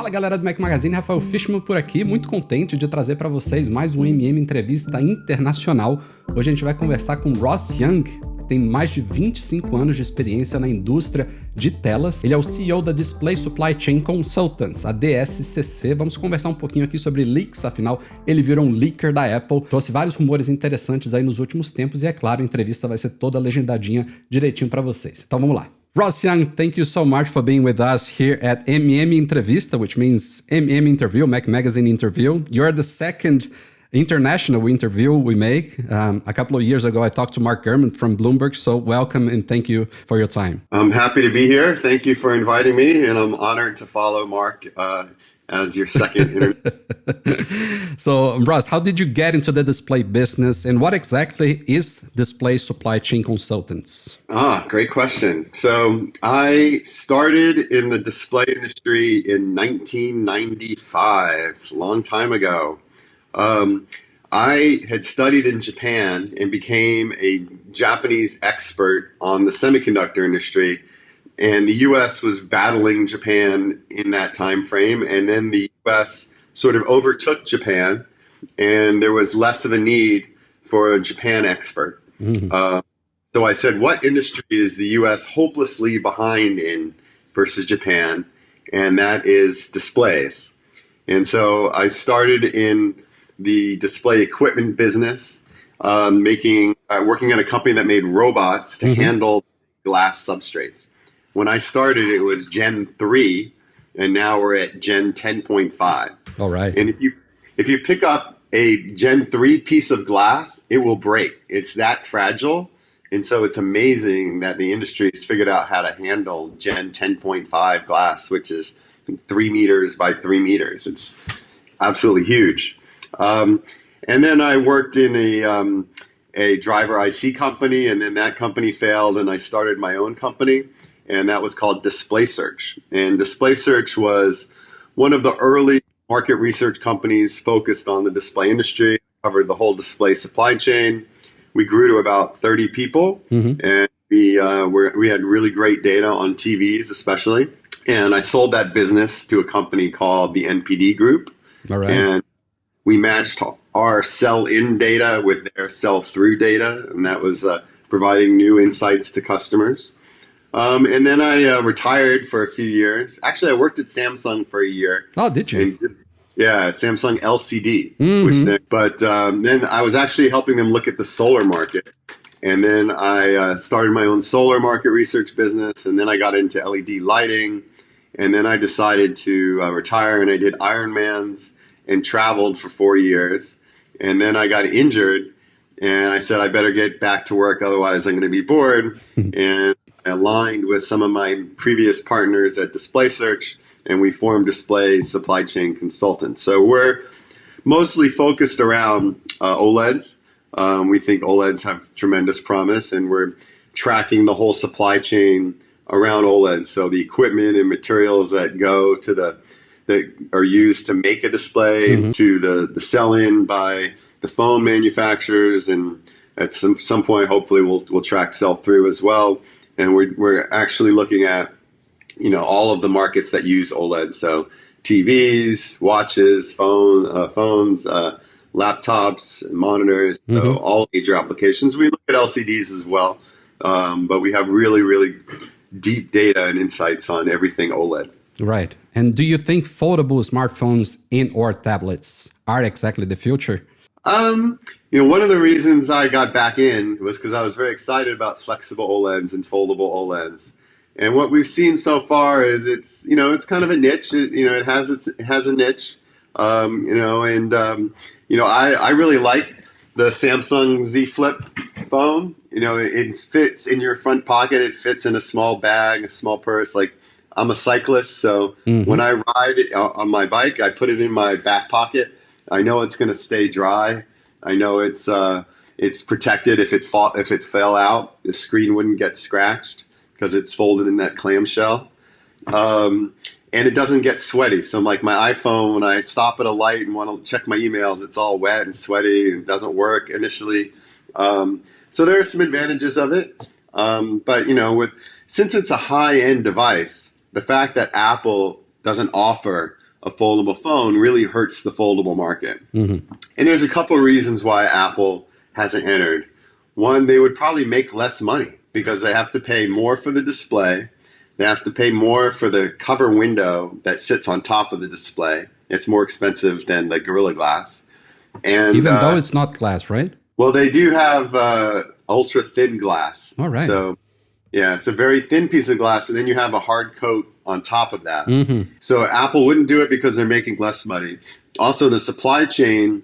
Fala galera do Mac Magazine, Rafael Fishman por aqui, muito contente de trazer para vocês mais um MM Entrevista Internacional. Hoje a gente vai conversar com Ross Young, que tem mais de 25 anos de experiência na indústria de telas. Ele é o CEO da Display Supply Chain Consultants, a DSCC. Vamos conversar um pouquinho aqui sobre leaks, afinal ele virou um leaker da Apple, trouxe vários rumores interessantes aí nos últimos tempos e é claro, a entrevista vai ser toda legendadinha direitinho para vocês. Então vamos lá. Ross Young, thank you so much for being with us here at MM Entrevista, which means MM Interview, Mac Magazine Interview. You're the second international interview we make. A couple of years ago, I talked to Mark Gurman from Bloomberg, so welcome and thank you for your time. I'm happy to be here. Thank you for inviting me, and I'm honored to follow Mark as your second interview. So, Ross, how did you get into the display business, and what exactly is Display Supply Chain Consultants? Great question. So I started in the display industry in 1995, a long time ago. I had studied in Japan and became a Japanese expert on the semiconductor industry. And the U.S. was battling Japan in that time frame. And then the U.S. sort of overtook Japan, and there was less of a need for a Japan expert. Mm-hmm. So I said, what industry is the U.S. hopelessly behind in versus Japan? And that is displays. And so I started in the display equipment business, working at a company that made robots to mm-hmm. handle glass substrates. When I started, it was Gen 3, and now we're at Gen 10.5. All right. And if you pick up a Gen 3 piece of glass, it will break. It's that fragile. And so it's amazing that the industry has figured out how to handle Gen 10.5 glass, which is 3 meters by 3 meters. It's absolutely huge. And then I worked in a driver IC company, and then that company failed, and I started my own company. And that was called Display Search. And Display Search was one of the early market research companies focused on the display industry, covered the whole display supply chain. We grew to about 30 people, mm-hmm. and we had really great data on TVs especially. And I sold that business to a company called the NPD Group. All right. And we matched our sell-in data with their sell-through data, and that was providing new insights to customers. And then I retired for a few years. Actually, I worked at Samsung for a year. Oh, did you? Yeah, Samsung LCD. Mm-hmm. Then I was actually helping them look at the solar market. And then I started my own solar market research business. And then I got into LED lighting. And then I decided to retire, and I did Ironmans and traveled for 4 years. And then I got injured. And I said, I better get back to work, otherwise I'm going to be bored. And I aligned with some of my previous partners at Display Search, and we formed Display Supply Chain Consultants. So we're mostly focused around OLEDs. We think OLEDs have tremendous promise, and we're tracking the whole supply chain around OLEDs. So the equipment and materials that go to that are used to make a display, mm-hmm. to the sell-in by the phone manufacturers, and at some point, hopefully, we'll track sell-through as well. And we're actually looking at, all of the markets that use OLED. So TVs, watches, phones, laptops, monitors, mm-hmm. so all major applications. We look at LCDs as well, but we have really, really deep data and insights on everything OLED. Right. And do you think foldable smartphones and or tablets are exactly the future? One of the reasons I got back in was because I was very excited about flexible OLEDs and foldable OLEDs. And what we've seen so far is it's kind of a niche. It has a niche. I really like the Samsung Z Flip phone. It fits in your front pocket. It fits in a small bag, a small purse. Like, I'm a cyclist, so mm-hmm. when I ride on my bike, I put it in my back pocket. I know it's going to stay dry. I know it's protected. If it fell out, the screen wouldn't get scratched because it's folded in that clamshell. And it doesn't get sweaty. So like my iPhone, when I stop at a light and want to check my emails, it's all wet and sweaty and doesn't work initially. So there are some advantages of it. But since it's a high-end device, the fact that Apple doesn't offer a a foldable phone really hurts the foldable market. And there's a couple of reasons why Apple hasn't entered. One, they would probably make less money because they have to pay more for the display. They have to pay more for the cover window that sits on top of the display. It's more expensive than the Gorilla Glass. And even though it's not glass, right? Well, they do have ultra thin glass. All right. So, yeah, it's a very thin piece of glass, and then you have a hard coat on top of that. So Apple wouldn't do it because they're making less money. Also, the supply chain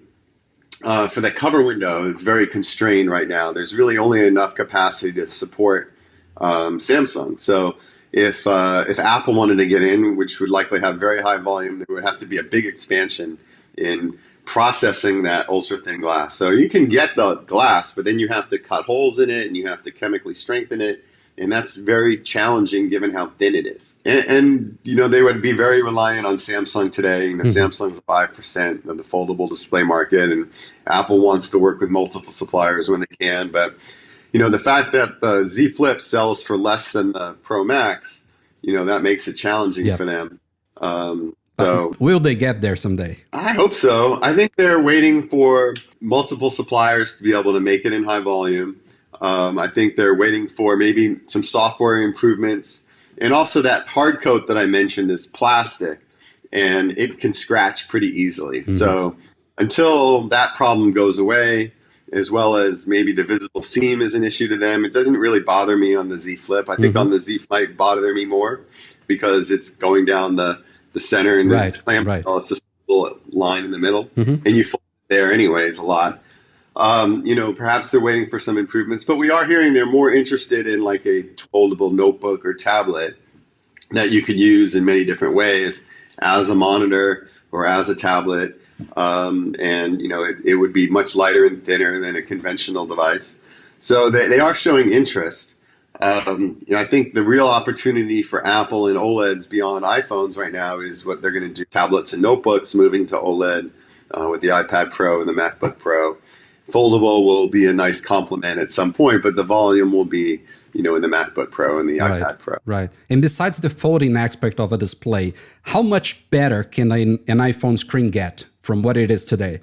for the cover window is very constrained right now. There's really only enough capacity to support Samsung. So if Apple wanted to get in, which would likely have very high volume, there would have to be a big expansion in processing that ultra thin glass. So you can get the glass, but then you have to cut holes in it and you have to chemically strengthen it. And that's very challenging given how thin it is. And you know, they would be very reliant on Samsung today. You know, Samsung's 5% of the foldable display market, and Apple wants to work with multiple suppliers when they can. But, you know, the fact that the Z Flip sells for less than the Pro Max, you know, that makes it challenging for them. So will they get there someday? I hope so. I think they're waiting for multiple suppliers to be able to make it in high volume. I think they're waiting for maybe some software improvements. And also that hard coat that I mentioned is plastic, and it can scratch pretty easily. So until that problem goes away, as well as maybe the visible seam is an issue to them, it doesn't really bother me on the Z Flip. I think on the Z might bother me more because it's going down the center and the clamp. It's just a little line in the middle. And you fold it there anyways a lot. You know, perhaps they're waiting for some improvements, but we are hearing they're more interested in like a foldable notebook or tablet that you could use in many different ways as a monitor or as a tablet. And, you know, it would be much lighter and thinner than a conventional device. So they are showing interest. You know, I think the real opportunity for Apple and OLEDs beyond iPhones right now is what they're going to do. Tablets and notebooks moving to OLED with the iPad Pro and the MacBook Pro. Foldable will be a nice complement at some point, but the volume will be, you know, in the MacBook Pro and the iPad Pro. Right. And besides the folding aspect of a display, how much better can an iPhone screen get from what it is today?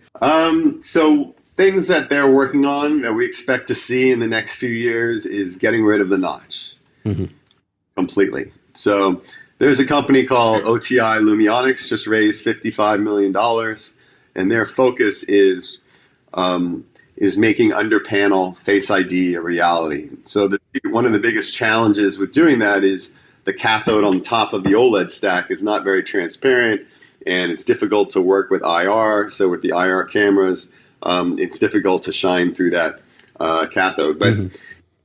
So things that they're working on that we expect to see in the next few years is getting rid of the notch completely. So there's a company called OTI Lumionics, just raised $55 million, and their focus is making under panel Face ID a reality. So one of the biggest challenges with doing that is the cathode on top of the OLED stack is not very transparent, and it's difficult to work with IR. So with the IR cameras, it's difficult to shine through that cathode. But if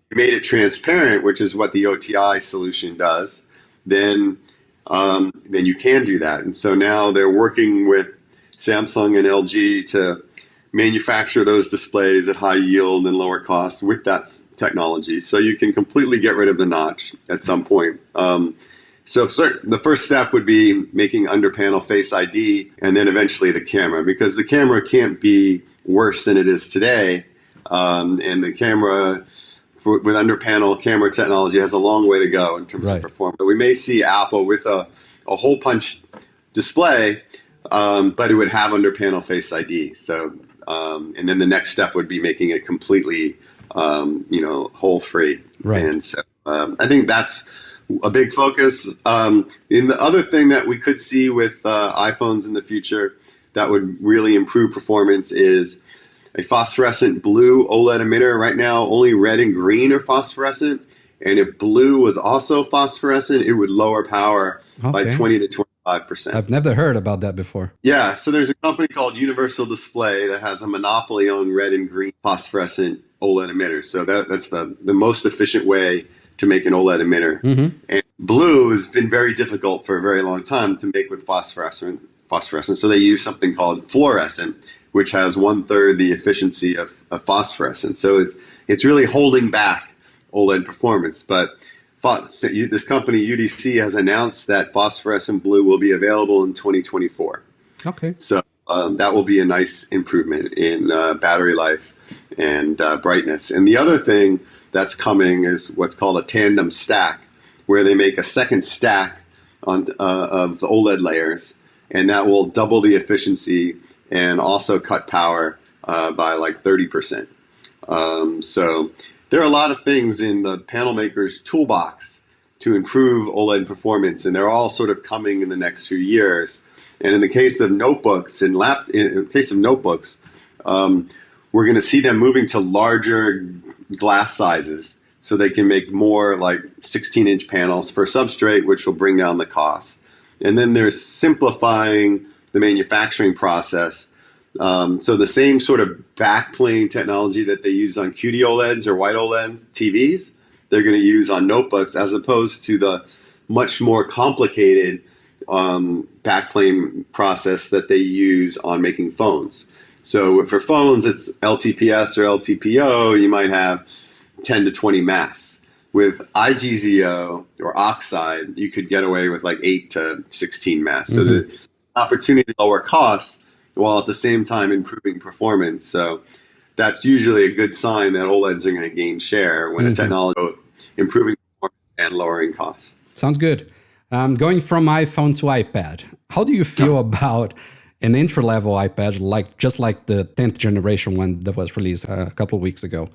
you made it transparent, which is what the OTI solution does, then you can do that. And so now they're working with Samsung and LG to manufacture those displays at high yield and lower cost with that technology. So you can completely get rid of the notch at some point. So the first step would be making under panel Face ID and then eventually the camera, because the camera can't be worse than it is today. And the camera with under panel camera technology has a long way to go in terms of performance. But we may see Apple with a hole punch display, but it would have under panel Face ID. So and then the next step would be making it completely, you know, hole free. And so I think that's a big focus. And the other thing that we could see with iPhones in the future that would really improve performance is a phosphorescent blue OLED emitter. Right now, only red and green are phosphorescent. And if blue was also phosphorescent, it would lower power by 20 to 25%. I've never heard about that before. Yeah, so there's a company called Universal Display that has a monopoly on red and green phosphorescent OLED emitters. So that's the most efficient way to make an OLED emitter. And blue has been very difficult for a very long time to make with phosphorescent. So they use something called fluorescent, which has 1/3 the efficiency of phosphorescent. So it's really holding back OLED performance. But this company, UDC, has announced that phosphorescent blue will be available in 2024. Okay. So that will be a nice improvement in battery life and brightness. And the other thing that's coming is what's called a tandem stack, where they make a second stack of the OLED layers. and that will double the efficiency and also cut power by like 30%. So there are a lot of things in the panel maker's toolbox to improve OLED performance, and they're all sort of coming in the next few years. And in the case of notebooks, in the case of notebooks, we're going to see them moving to larger glass sizes so they can make more like 16-inch panels per substrate, which will bring down the cost. And then there's simplifying the manufacturing process. So the same sort of backplane technology that they use on QD-OLEDs or white OLED TVs, they're going to use on notebooks, as opposed to the much more complicated backplane process that they use on making phones. So for phones, it's LTPS or LTPO, you might have 10 to 20 masks. With IGZO or oxide, you could get away with like 8 to 16 masks. So the opportunity to lower costs while at the same time improving performance. So that's usually a good sign that OLEDs are going to gain share when a technology is improving performance and lowering costs. Sounds good. Going from iPhone to iPad, how do you feel about an entry-level iPad, just like the 10th generation one that was released a couple of weeks ago,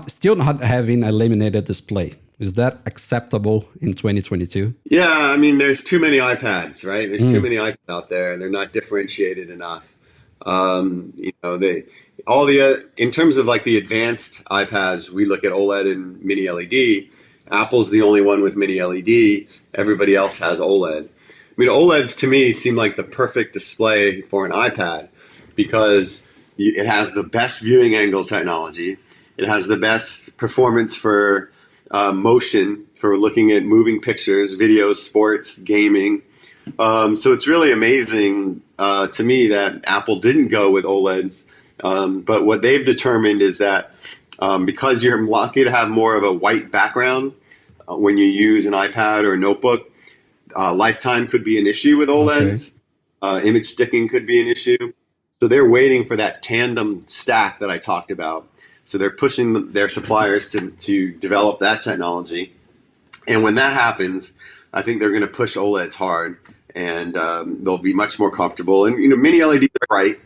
still not having a laminated display? Is that acceptable in 2022? Yeah, I mean, there's too many iPads, right? There's too many iPads out there, and they're not differentiated enough. In terms of like the advanced iPads, we look at OLED and mini LED. Apple's the only one with mini LED. Everybody else has OLED. I mean, OLEDs to me seem like the perfect display for an iPad because it has the best viewing angle technology. It has the best performance for motion, for looking at moving pictures, videos, sports, gaming. So it's really amazing to me that Apple didn't go with OLEDs. But what they've determined is that because you're lucky to have more of a white background when you use an iPad or a notebook, lifetime could be an issue with OLEDs. Okay. Image sticking could be an issue. So they're waiting for that tandem stack that I talked about. So they're pushing their suppliers to develop that technology. And when that happens, I think they're going to push OLEDs hard, and they'll be much more comfortable. And, mini LEDs are bright,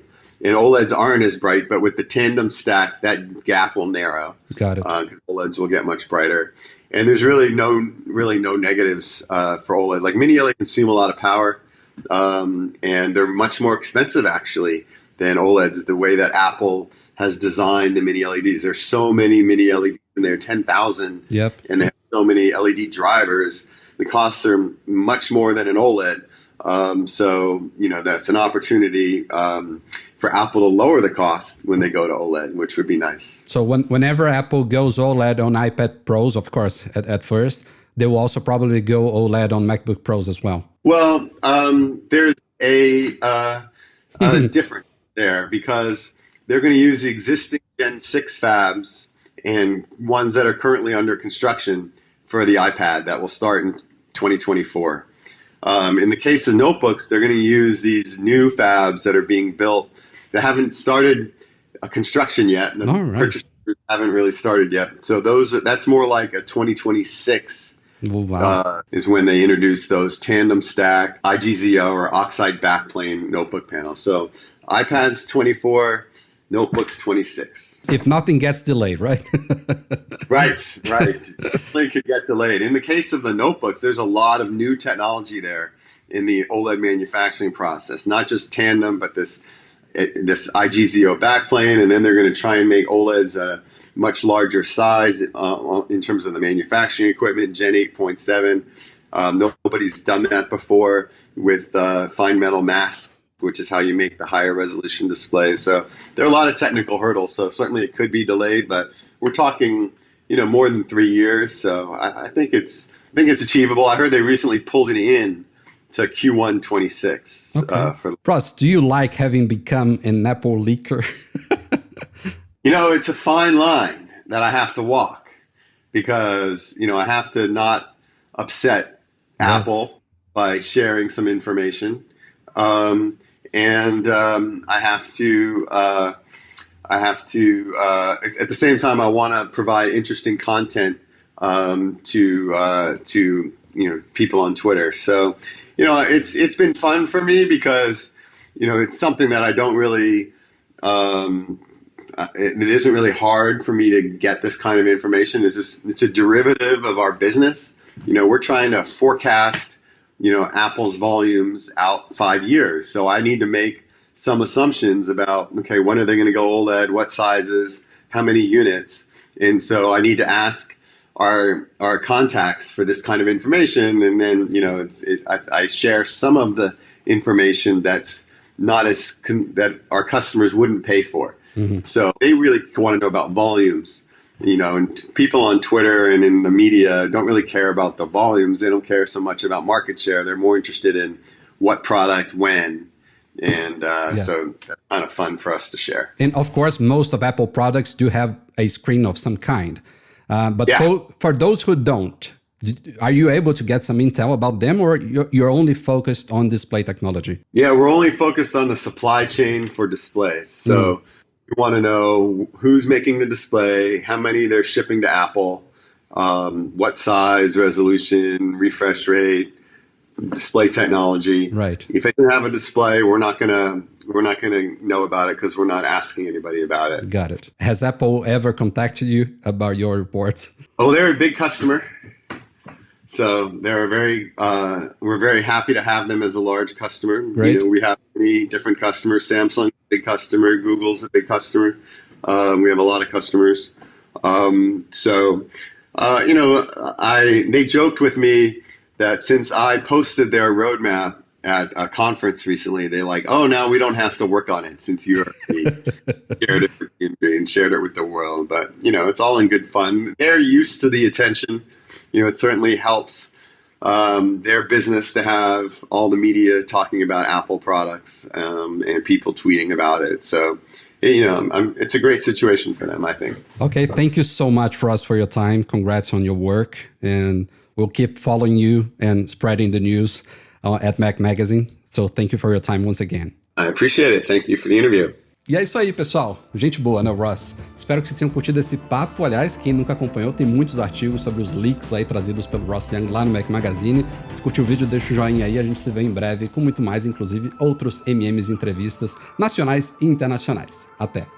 and OLEDs aren't as bright, but with the tandem stack, that gap will narrow. Got it. Because OLEDs will get much brighter. And there's really no negatives for OLED. Like mini LED consume a lot of power, and they're much more expensive actually than OLEDs. The way that Apple has designed the mini LEDs, there's so many mini LEDs in there, 10,000. Yep. And they have so many LED drivers. The costs are much more than an OLED. So that's an opportunity for Apple to lower the cost when they go to OLED, which would be nice. So whenever Apple goes OLED on iPad Pros, of course, at first, they will also probably go OLED on MacBook Pros as well. Well, there's a difference there because they're going to use the existing Gen 6 fabs and ones that are currently under construction for the iPad that will start in 2024. In the case of notebooks, they're going to use these new fabs that are being built that haven't started construction yet. The purchasers haven't really started yet. So that's more like a 2026 is when they introduce those tandem stack IGZO or oxide backplane notebook panels. So iPads 24, notebooks 26. If nothing gets delayed, right? Right. Something could get delayed. In the case of the notebooks, there's a lot of new technology there in the OLED manufacturing process. Not just tandem, but this IGZO backplane, and then they're going to try and make OLEDs a much larger size in terms of the manufacturing equipment, Gen 8.7. Nobody's done that before with fine metal masks, which is how you make the higher resolution displays. So there are a lot of technical hurdles. So certainly it could be delayed, but we're talking, more than 3 years. So I think it's achievable. I heard they recently pulled it in to Q1 26. Okay. Ross, do you like having become an Apple leaker? It's a fine line that I have to walk because, I have to not upset Apple by sharing some information. And I have to at the same time, I want to provide interesting content to people on Twitter. So It's been fun for me because, it's something that I don't really, it isn't really hard for me to get this kind of information. It's a derivative of our business. We're trying to forecast, Apple's volumes out 5 years. So I need to make some assumptions about, okay, when are they going to go OLED, what sizes, how many units. And so I need to ask our contacts for this kind of information. And then, I share some of the information that's not that our customers wouldn't pay for. Mm-hmm. So they really want to know about volumes, and people on Twitter and in the media don't really care about the volumes. They don't care so much about market share. They're more interested in what product, when. And so that's kind of fun for us to share. And of course, most of Apple products do have a screen of some kind. But for those who don't, are you able to get some intel about them, or you're only focused on display technology? Yeah, we're only focused on the supply chain for displays. So we want to know who's making the display, how many they're shipping to Apple, what size, resolution, refresh rate, display technology. Right. If it doesn't have a display, we're not gonna know about it because we're not asking anybody about it. Got it. Has Apple ever contacted you about your reports? Oh, they're a big customer. So they're we're very happy to have them as a large customer. Great. We have many different customers. Samsung's a big customer. Google's a big customer. We have a lot of customers. They joked with me that since I posted their roadmap at a conference recently, they're like, oh, now we don't have to work on it since you already shared it with the industry and shared it with the world. But, it's all in good fun. They're used to the attention. It certainly helps their business to have all the media talking about Apple products and people tweeting about it. So, it's a great situation for them, I think. Okay, thank you so much, Ross, for your time. Congrats on your work. And we'll keep following you and spreading the news at Mac Magazine. So thank you for your time once again. I appreciate it. Thank you for the interview. E é isso aí, pessoal. Gente boa, né, Ross? Espero que vocês tenham curtido esse papo. Aliás, quem nunca acompanhou, tem muitos artigos sobre os leaks aí trazidos pelo Ross Young lá no Mac Magazine. Se curtiu o vídeo, deixa o joinha aí. A gente se vê em breve com muito mais, inclusive outros MMs entrevistas nacionais e internacionais. Até!